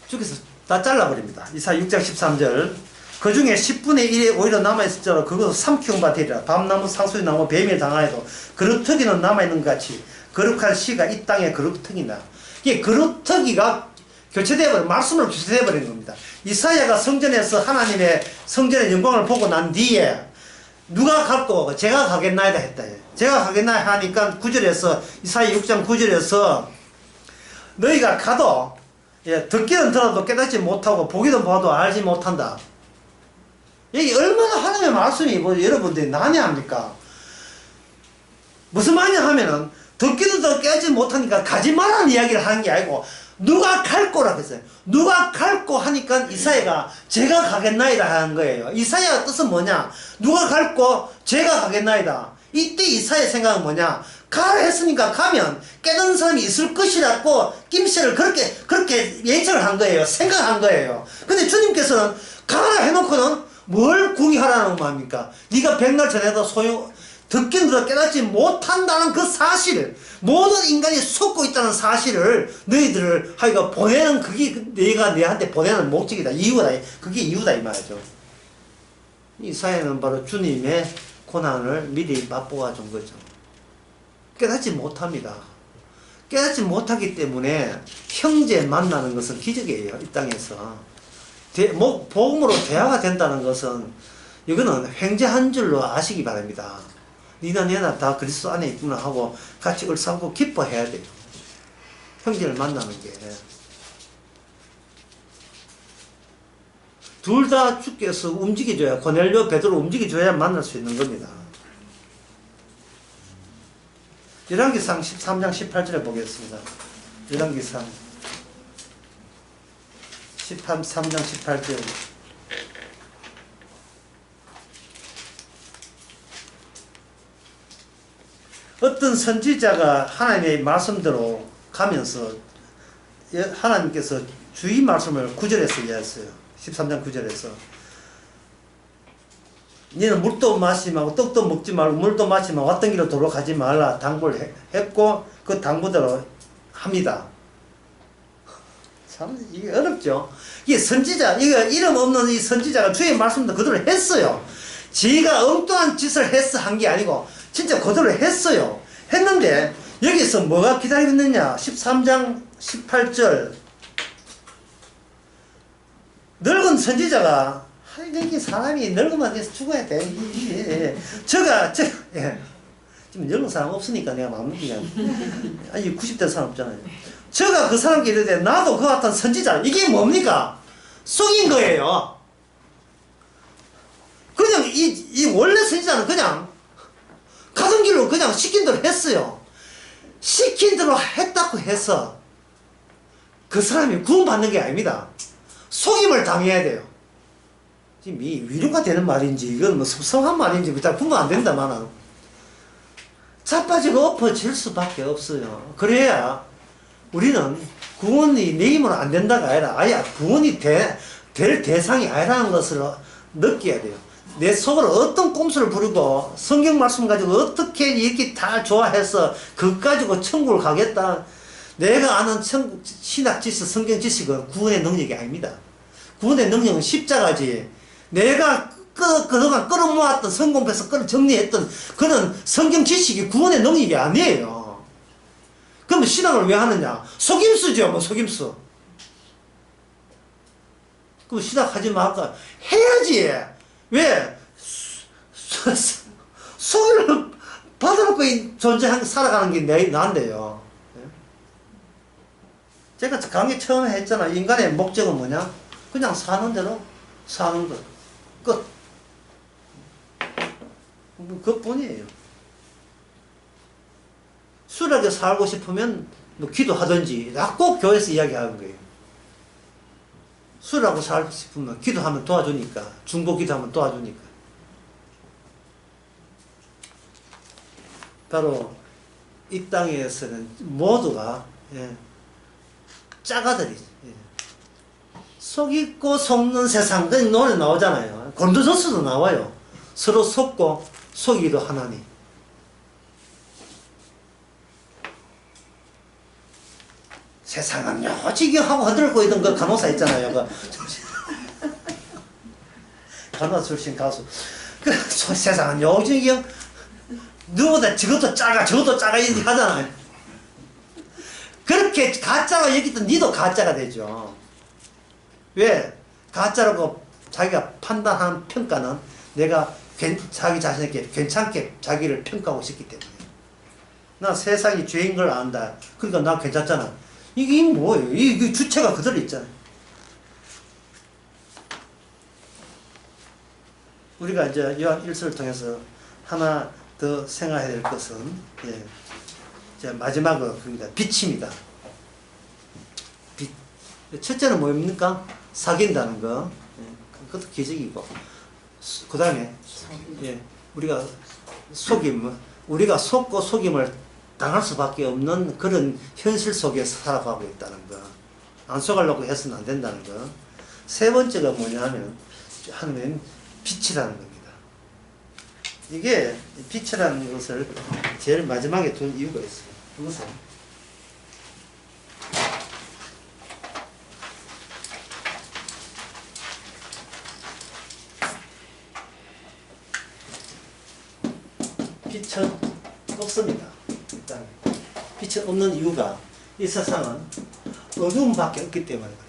주께서 다 잘라버립니다. 이사야 6장 13절. 그 중에 10분의 1이 오히려 남아있을지라 그것을 삼키운 바 되리라. 밤나무 상수리나무 뱀이 당하여도 그루터기는 남아있는 것 같이 거룩한 씨가 이 땅에 그루터기나. 이게 그루터기가 교체되어버린, 말씀으로 교체되어버린 겁니다. 이사야가 성전에서 하나님의 성전의 영광을 보고 난 뒤에 누가 갖고 제가 가겠나이다 했다. 제가 가겠나이다 하니까 9절에서 이사야 6장 9절에서 너희가 가도 듣기는 들어도 깨닫지 못하고 보기는 봐도 알지 못한다. 이게 얼마나 하나님의 말씀이 여러분들이 난해합니까? 무슨 말이냐 하면은 듣기도 더 깨닫지 못하니까 가지 말라는 이야기를 하는 게 아니고 누가 갈 거라고 했어요. 누가 갈 거 하니까 이사야가 제가 가겠나이다 하는 거예요. 이사야 뜻은 뭐냐? 누가 갈 거 제가 가겠나이다. 이때 이사야 생각은 뭐냐? 가라 했으니까 가면 깨닫는 사람이 있을 것이라고 김씨를 그렇게 예측을 한 거예요. 생각한 거예요. 근데 주님께서는 가라 해놓고는 뭘 궁의하라는 말입니까? 네가 백날 전에도 듣긴 들어 깨닫지 못한다는 그 사실, 모든 인간이 속고 있다는 사실을 너희들을 하여가 보내는, 그게 내가 내한테 보내는 목적이다. 이유다. 그게 이유다 이 말이죠. 이사야는 바로 주님의 고난을 미리 맛보아 준 거죠. 깨닫지 못합니다. 깨닫지 못하기 때문에 형제 만나는 것은 기적이에요. 이 땅에서. 복음으로 대화가 된다는 것은 이거는 횡재한 줄로 아시기 바랍니다. 니나 내나 다 그리스도 안에 있구나 하고 같이 을싸고 기뻐해야 돼요. 형제를 만나는 게. 둘 다 주께서 움직여줘야, 고넬료 베드로 움직여줘야 만날 수 있는 겁니다. 열왕기상 13장 18절에 보겠습니다. 열왕기상 13장 18절. 어떤 선지자가 하나님의 말씀대로 가면서 하나님께서 주의 말씀을 9절에서 이해했어요. 13장 9절에서 너는 물도 마시지 말고 떡도 먹지 말고 물도 마시지 말고 왔던 길로 돌아가지 말라 당부를 했고 그 당부대로 합니다. 참 이게 어렵죠. 이게 선지자, 이거 이름 없는 이 선지자가 주의 말씀도 그대로 했어요. 지가 엉뚱한 짓을 해서 한 게 아니고 진짜 그대로 했어요. 했는데 여기서 뭐가 기다리고 있느냐? 13장 18절. 늙은 선지자가 이게 사람이 늙으면 돼서 죽어야 돼. 지금 늙은 사람 없으니까 내가 마음이 그냥 아니 90대 사람 없잖아요. 저가 그 사람께 이르되 나도 그 같은 선지자. 이게 뭡니까? 속인 거예요. 그냥 이 원래 선지자는 그냥 가던 길로 그냥 시킨 대로 했어요. 시킨 대로 했다고 해서 그 사람이 구원받는 게 아닙니다. 속임을 당해야 돼요. 지금 이 위로가 되는 말인지 이건 뭐 섭섭한 말인지 잘 분간 안 된다마는 자빠지고 엎어질 수밖에 없어요. 그래야 우리는 구원이 내 힘으로 안 된다가 아니라 아예 구원이 될 대상이 아니라는 것을 느껴야 돼요. 내 속으로 어떤 꼼수를 부리고 성경 말씀 가지고 어떻게 이렇게 다 좋아해서 그것 가지고 천국을 가겠다. 내가 아는 신학 지식, 성경 지식은 구원의 능력이 아닙니다. 구원의 능력은 십자가지. 내가 그동안 끌어모았던 성공해서 정리했던 그런 성경 지식이 구원의 능력이 아니에요. 그러면 신앙을 왜 하느냐? 속임수죠, 뭐 속임수. 그럼 신학하지 말까? 해야지. 왜? 속임을 받아놓고 살아가는 게 나은데요. 제가 강의 처음에 했잖아. 인간의 목적은 뭐냐? 그냥 사는 대로 사는 것. 끝. 그것뿐이에요. 수락에 살고 싶으면 뭐 기도하든지, 꼭 교회에서 이야기하는 거예요. 수락하고 살고 싶으면 기도하면 도와주니까, 중보 기도하면 도와주니까. 바로 이 땅에서는 모두가 짜가들이 속이고 속는 세상, 그 노래 나오잖아요. 곤두서스도 나와요. 서로 속고 속이도 하나니. 세상은 요지게 하고 허들고 있던 그 간호사 있잖아요. 간호사 출신 가수. 그 세상은 요지게 누구보다 저것도 작아 저것도 작아 이렇게 하잖아요. 그렇게 가짜가 여기든 니도 가짜가 되죠. 왜? 가짜라고 자기가 판단하는 평가는 내가 자기 자신에게 괜찮게 자기를 평가하고 싶기 때문에. 나 세상이 죄인 걸 안다. 그러니까 나 괜찮잖아. 이게 뭐예요? 이 주체가 그대로 있잖아요. 우리가 이제 요한 1서를 통해서 하나 더 생각해야 될 것은, 이제 마지막으로 그입니다. 빛입니다. 빛. 첫째는 뭡니까? 사귄다는 거. 그것도 기적이고. 그 다음에, 우리가 우리가 속고 속임을 당할 수밖에 없는 그런 현실 속에서 살아가고 있다는 거. 안 속으려고 해서는 안 된다는 거. 세 번째가 뭐냐면, 하나님 빛이라는 겁니다. 이게 빛이라는 것을 제일 마지막에 둔 이유가 있어요. 그것은 빛은 없습니다. 일단 빛은 없는 이유가 이 세상은 어두움밖에 없기 때문에 그래요.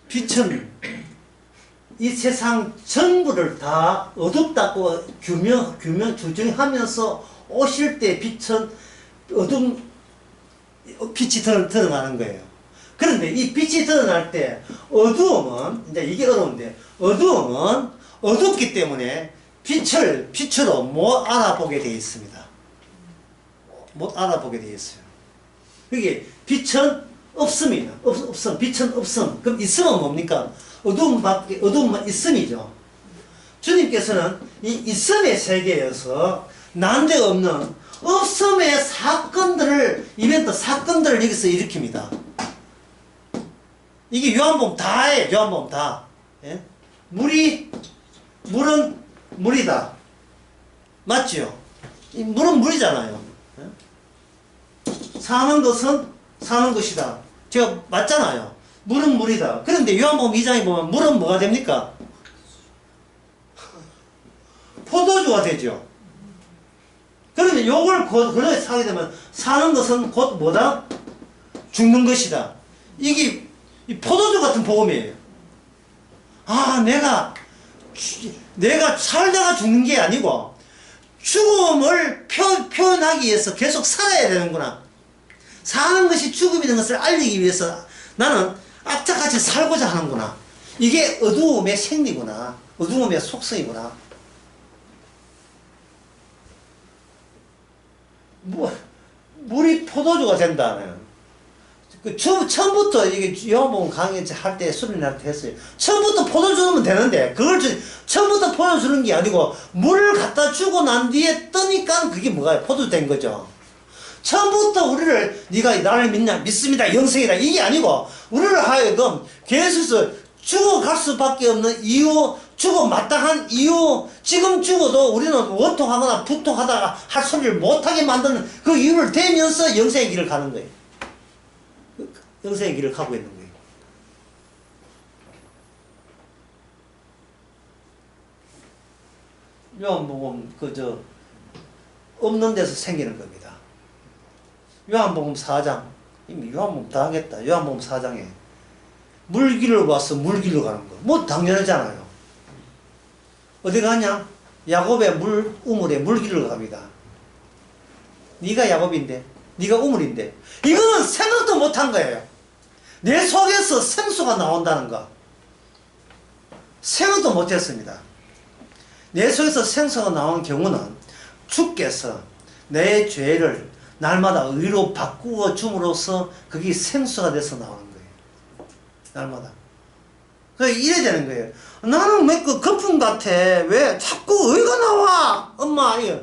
빛은 이 세상 전부를 다 어둡다고 규정하면서 오실 때 빛은 빛이 드러나는 거예요. 그런데 이 빛이 드러날 때 어두움은, 이제 이게 어려운데, 어두움은 어둡기 때문에 빛으로 못 알아보게 되어 있습니다. 못 알아보게 되어 있어요. 그게 빛은 없음이에요. 없음. 빛은 없음. 그럼 있음은 뭡니까? 어두움만 있음이죠. 주님께서는 이 있음의 세계에서 난데없는 없음의 사건들을 여기서 일으킵니다. 이게 요한복음 다예요. 요한복음 다. 예? 물은 물이다. 맞죠? 이 물은 물이잖아요. 예? 사는 것은 사는 것이다. 제가 맞잖아요. 물은 물이다. 그런데 요한복음 2장에 보면 물은 뭐가 됩니까? 포도주가 되죠. 그러면 요걸 그렇게 사게 되면 사는 것은 곧 뭐다? 죽는 것이다. 이게 포도주 같은 복음이에요. 아, 내가 살다가 죽는 게 아니고 죽음을 표현하기 위해서 계속 살아야 되는구나. 사는 것이 죽음이라는 것을 알리기 위해서 나는 악착같이 살고자 하는구나. 이게 어두움의 생리구나. 어두움의 속성이구나. 물이 포도주가 된다는. 처음부터 이게 요한복음 강의 할 때 수련할 때 했어요. 처음부터 포도 주면 되는데 처음부터 포도 주는 게 아니고 물을 갖다 주고 난 뒤에 뜨니까 그게 뭐가 포도 된 거죠. 처음부터 우리를 네가 나를 믿냐 믿습니다 영생이다 이게 아니고 우리를 하여금 계속해서 죽어갈 수밖에 없는 이유, 죽어 마땅한 이유, 지금 죽어도 우리는 원통하거나 부통하다가 할 소리를 못하게 만드는 그 이유를 대면서 영생의 길을 가는 거예요. 영생의 길을 가고 있는 거예요. 요한복음 없는 데서 생기는 겁니다. 요한복음 4장 이미 요한복음 다 하겠다. 요한복음 4장에 물길을 와서 물길로 가는 거. 뭐 당연하잖아요. 어디 가냐? 야곱의 우물에 물길로 갑니다. 네가 야곱인데, 네가 우물인데. 이거는 생각도 못한 거예요. 내 속에서 생수가 나온다는 거. 생각도 못했습니다. 내 속에서 생수가 나온 경우는 주께서 내 죄를 날마다 의로 바꾸어 줌으로써 그게 생수가 돼서 나오는 거예요. 날마다. 그래서 이래 되는 거예요. 나는 왜 그 거품 같아? 왜 자꾸 의가 나와? 엄마, 이거.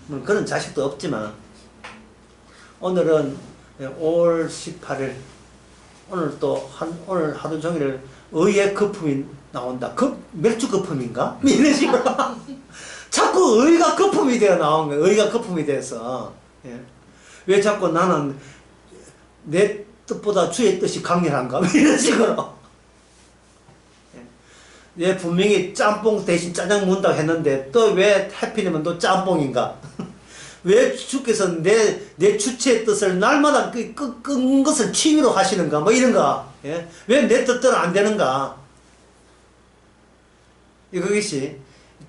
뭐 그런 자식도 없지만, 오늘은 5월 18일, 오늘 하루 종일 의의 거품이 나온다. 맥주 거품인가? 이런 식으로. 자꾸 의가 거품이 되어 나온 거예요. 의가 거품이 돼서. 예. 왜 자꾸 나는 내 뜻보다 주의 뜻이 강렬한가? 이런 식으로. 예, 분명히 짬뽕 대신 짜장 먹는다고 했는데 또 왜 하필이면 또 짬뽕인가? 왜 주께서 내 주체의 뜻을 날마다 끈 것을 취미로 하시는가? 뭐 이런가? 예? 왜 내 뜻대로 안 되는가? 이것이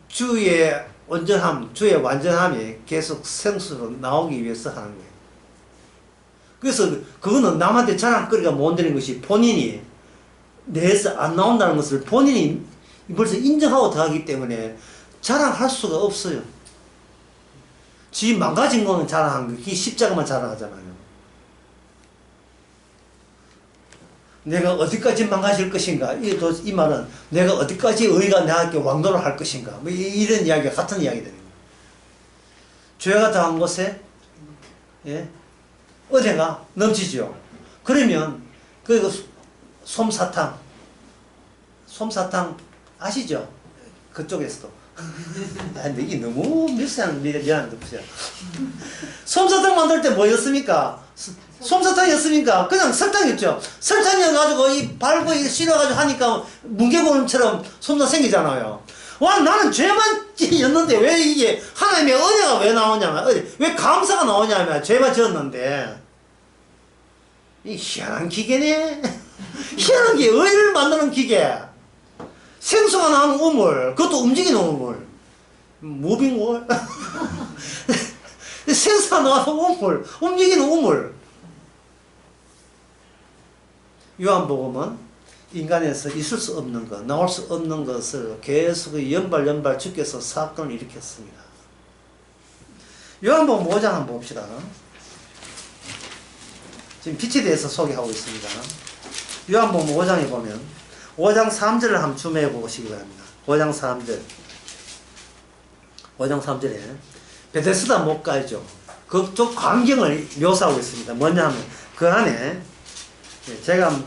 주의 온전함, 주의 완전함이 계속 생수로 나오기 위해서 하는 거예요. 그래서 그거는 남한테 자랑거리가 못 되는 것이 본인이 내에서 안 나온다는 것을 본인이 벌써 인정하고 들어가기 때문에 자랑할 수가 없어요. 지 망가진 거는 자랑한 거, 이 십자가만 자랑하잖아요. 내가 어디까지 망가질 것인가? 이 말은 내가 어디까지 의가 나에게 왕도를 할 것인가? 뭐 이런 이야기가 같은 이야기 되는 거예요. 죄가 당한 곳에, 예? 어제가 넘치죠. 그러면 솜사탕 아시죠? 그쪽에서도. 근데 이게 너무 미안한데 보세요. 솜사탕 만들 때 뭐였습니까? 솜사탕이었습니까? 그냥 설탕이었죠. 설탕이어가지고 이 발고 실어가지고 하니까 뭉게구름처럼 솜사탕 생기잖아요. 와, 나는 죄만 지었는데 왜 이게 하나님의 은혜가 왜 나오냐면, 왜 감사가 나오냐면 죄만 지었는데. 이 희한한 기계네. 희한한 게 의를 만드는 기계. 생수가 나오는 우물, 그것도 움직이는 우물. 무빙 월. 생수가 나와서 우물, 움직이는 우물. 요한복음은 인간에서 있을 수 없는 것, 나올 수 없는 것을 계속 연발 주께서 사건을 일으켰습니다. 요한복음 5장 한번 봅시다. 지금 빛에 대해서 소개하고 있습니다. 요한복음 5장에 보면 5장 3절을 한번 줌해 보시기 바랍니다. 5장 3절. 5장 3절에 베데스다 못가죠. 그쪽 광경을 묘사하고 있습니다. 뭐냐 하면 그 안에 제가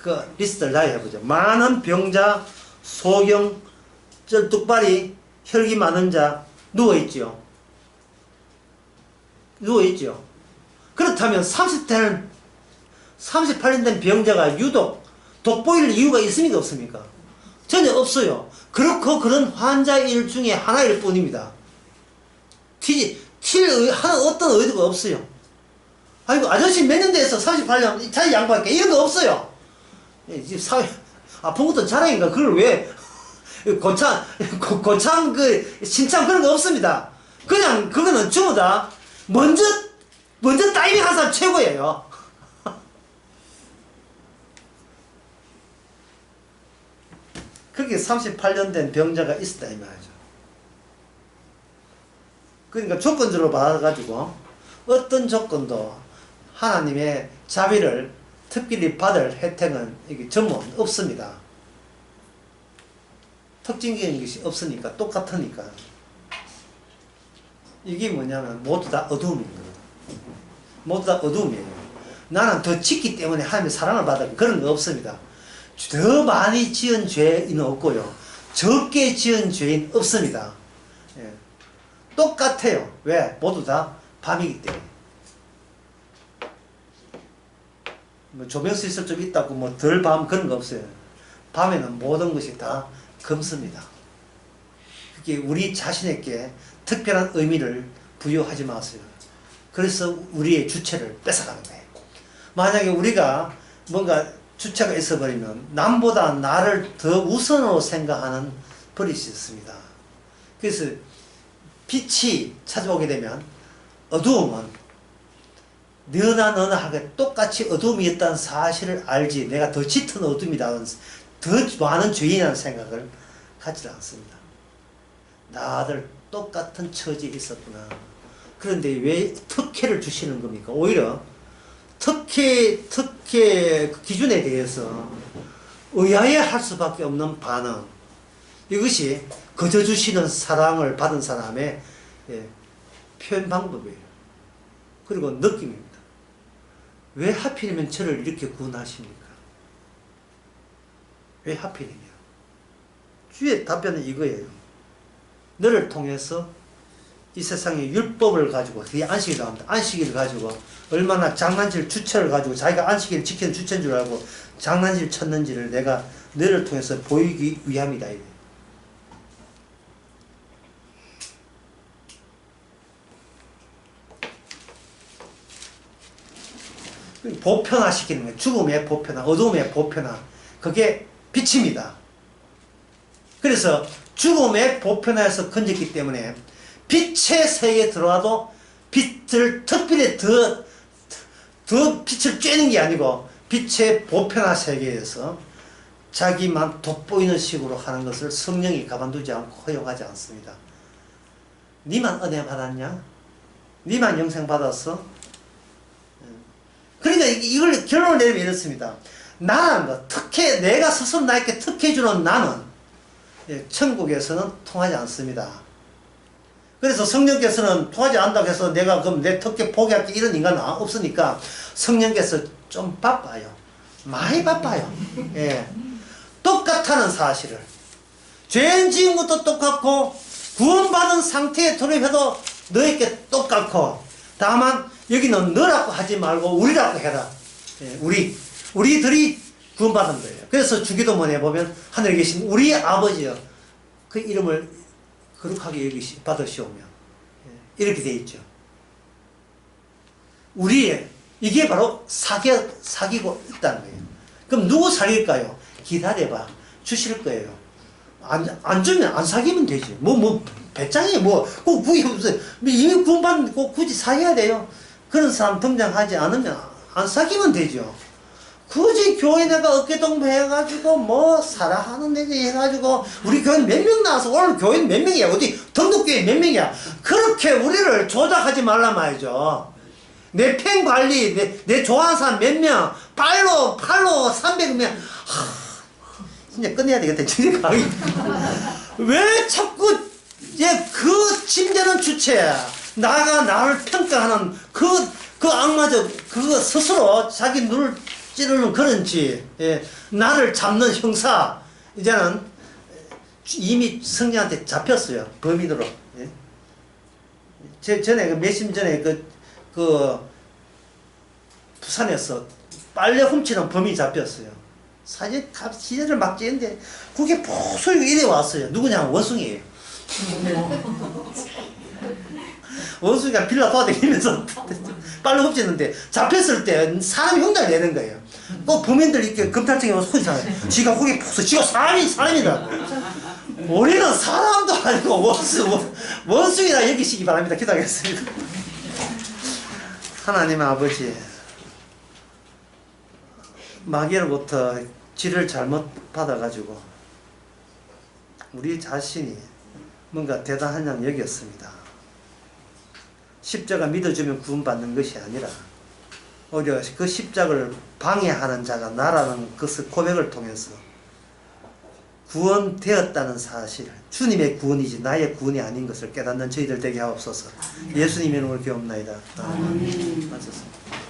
그 리스트를 다 해보죠. 많은 병자, 소경, 쩔뚝발이, 혈기 많은 자 누워있죠. 누워있죠. 그렇다면 38년 된 병자가 유독 돋보일 이유가 있습니까? 없습니까? 전혀 없어요. 그렇고 그런 환자일 중에 하나일 뿐입니다. 어떤 의도가 없어요. 아이고, 아저씨 몇 년 됐어? 38년, 자기 양보할게. 이런 거 없어요. 지금 아픈 것도 자랑인가? 그걸 왜, 고참, 신참 그런 거 없습니다. 그냥, 그거는 전부 다, 먼저 다이빙 한 사람 최고예요. 그렇게 38년 된 병자가 있었다, 이 말이죠. 그러니까 조건적으로 봐가지고, 어떤 조건도 하나님의 자비를 특별히 받을 혜택은 이게 전부 없습니다. 특징적인 것이 없으니까, 똑같으니까. 이게 뭐냐면 모두 다 어두움입니다. 모두 다 어두움이에요. 나는 더 짓기 때문에 하나님의 사랑을 받을 그런 거 없습니다. 더 많이 지은 죄인은 없고요. 적게 지은 죄인 없습니다. 예. 똑같아요. 왜? 모두 다 밤이기 때문에. 뭐 조명수 있을 좀 있다고 뭐 덜 밤 그런 거 없어요. 밤에는 모든 것이 다 검습니다. 그게 우리 자신에게 특별한 의미를 부여하지 마세요. 그래서 우리의 주체를 뺏어가는 거예요. 만약에 우리가 뭔가 주체가 있어버리면 남보다 나를 더 우선으로 생각하는 버릇이 있습니다. 그래서 빛이 찾아오게 되면 어두움은 너나 하게 똑같이 어둠이었다는 사실을 알지 내가 더 짙은 어둠이다, 더 많은 죄인이라는 생각을 갖지 않습니다. 다들 똑같은 처지에 있었구나. 그런데 왜 특혜를 주시는 겁니까? 오히려 특혜 그 기준에 대해서 의아해할 수밖에 없는 반응, 이것이 거저 주시는 사랑을 받은 사람의 표현 방법이에요. 그리고 느낌입니다. 왜 하필이면 저를 이렇게 구원하십니까? 왜 하필이면? 주의 답변은 이거예요. 너를 통해서 이 세상의 율법을 가지고, 그게 안식일이라고 합니다. 안식일을 가지고 얼마나 장난질 주체를 가지고 자기가 안식일을 지키는 주체인 줄 알고 장난질 쳤는지를 내가 너를 통해서 보이기 위함이다. 보편화시키는 거예요. 죽음의 보편화, 어둠의 보편화. 그게 빛입니다. 그래서 죽음의 보편화에서 건졌기 때문에 빛의 세계에 들어와도 빛을 특별히 더 빛을 쬐는 게 아니고 빛의 보편화 세계에서 자기만 돋보이는 식으로 하는 것을 성령이 가만두지 않고 허용하지 않습니다. 니만 은혜 받았냐? 니만 영생 받았어? 그러니까 이걸 결론을 내리면 이렇습니다. 나는 특혜, 내가 스스로 나에게 특혜주는 나는 천국에서는 통하지 않습니다. 그래서 성령께서는 통하지 않는다고 해서 내가 그럼 내 특혜 포기할게 이런 인간은 없으니까 성령께서 좀 바빠요. 많이 바빠요. 예. 똑같다는 사실을. 죄인 지은 것도 똑같고 구원받은 상태에 돌입해도 너에게 똑같고, 다만 여기는 너라고 하지 말고 우리라고 해라. 예. 우리들이 구원받은 거예요. 그래서 주기도문에 보면 하늘에 계신 우리 아버지여 그 이름을 거룩하게 받으시오며, 이렇게 되어 있죠. 이게 바로 사귀고 있다는 거예요. 그럼 누구 사귈까요? 기다려봐. 주실 거예요. 안 주면 안 사귀면 되지. 배짱이 그게 없어요. 이미 구원받고 굳이 사귀어야 돼요. 그런 사람 등장하지 않으면 안 사귀면 되죠. 굳이 교회 내가 어깨동무해가지고 사랑하는 얘기 해가지고 우리 교회 몇 명 나와서 오늘 교회 몇 명이야, 어디 등록교회 몇 명이야, 그렇게 우리를 조작하지 말란 말이죠. 내 팬 관리, 내 좋아하는 사람 몇 명, 팔로 300명, 진짜 끝내야 되겠다. 진짜 왜 자꾸 그 침대는 주체야, 나를 평가하는 그 악마적 그거 스스로 자기 눈을 찌르는 그런지, 나를 잡는 형사, 이제는 이미 성령한테 잡혔어요. 범인으로. 전에 몇십 전에 부산에서 빨래 훔치는 범인이 잡혔어요. 시제를 막 찌는데 그게 보소리 이래 왔어요. 누구냐면 원숭이에요. 원숭이가 빌라 도와다니면서 빨래 훔치는데 잡혔을 때 사람이 흉내를 내는 거예요. 또 범인들 이렇게 검찰청에 와서 소리잖아요. 지가 거기 푹서, 지가 사람이다. 우리는 사람도 아니고 원숭이라 여기시기 바랍니다. 기도하겠습니다. 하나님 아버지, 마귀로부터 지를 잘못 받아가지고 우리 자신이 뭔가 대단한 양 여겼습니다. 십자가 믿어주면 구원받는 것이 아니라 오히려 그 십자가를 방해하는 자가 나라는 것을 고백을 통해서 구원되었다는 사실, 주님의 구원이지 나의 구원이 아닌 것을 깨닫는 저희들 되게 하옵소서. 예수님의 이름으로 기도합나이다. 아멘. 맞았습니다.